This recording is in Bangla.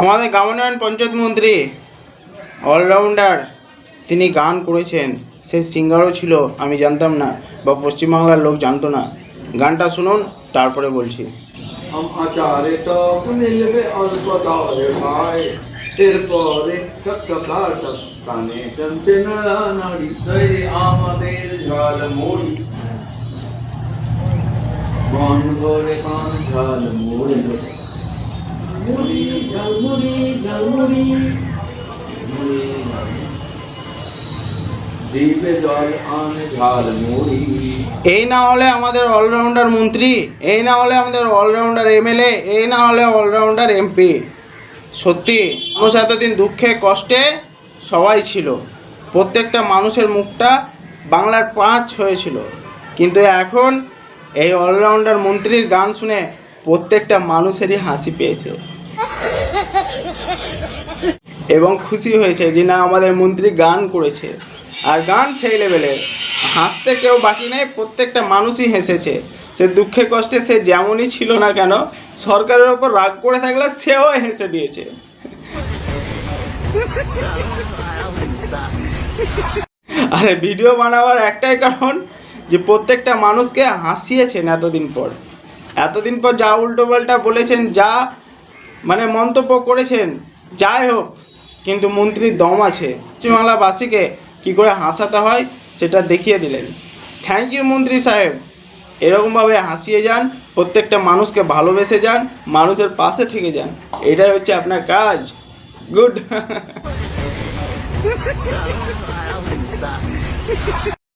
আমাদের গ্রামোন্নয়ন পঞ্চায়েত মন্ত্রী অলরাউন্ডার, তিনি গান করেছেন। সে সিঙ্গারও ছিল, আমি জানতাম না, বা পশ্চিমবাংলার লোক জানতো না। গানটা শুনুন, তারপরে বলছি। আমাদের ঝালমুড়ি মন ভরে পান ঝালমুড়ি মুড়ি ঝালমুড়ি ঝালমুড়ি জিভে জল আনে ঝালমুড়ি। এই না হলে আমাদের অলরাউন্ডার মন্ত্রী, এই না হলে আমাদের অলরাউন্ডার এমএলএ, এই না হলে অলরাউন্ডার এমপি। সত্যি মানুষ এতদিন দুঃখে কষ্টে সবাই ছিল, প্রত্যেকটা মানুষের মুখটা বাংলার পাঁচ হয়েছিল। কিন্তু এখন এই অলরাউন্ডার মন্ত্রীর গান শুনে প্রত্যেকটা মানুষেরই হাসি পেয়েছে এবং খুশি হয়েছে যে না, আমাদের মন্ত্রী গান করেছে। আর গান সেই লেভেলের, হাসতে কেউ বাকি নেই, প্রত্যেকটা মানুষই হেসেছে। সে দুঃখে কষ্টে সে যেমনই ছিল না কেন, সরকারের ওপর রাগ করে থাকলে সেও হেসে দিয়েছে। আরে ভিডিও বানাবার একটাই কারণ যে প্রত্যেকটা মানুষকে হাসিয়েছেন। এতদিন পর যা উল্টো পাল্টা বলেছেন, যা মানে মন্তব্য করেছেন, যাই হোক, কিন্তু মন্ত্রীর দম আছে। পশ্চিমবাংলাবাসীকে কী করে হাসাতে হয় সেটা দেখিয়ে দিলেন। থ্যাংক ইউ মন্ত্রী সাহেব, এরকমভাবে হাসিয়ে যান, প্রত্যেকটা মানুষকে ভালোবেসে যান, মানুষের পাশে থেকে যান, এটাই হচ্ছে আপনার কাজ। গুড।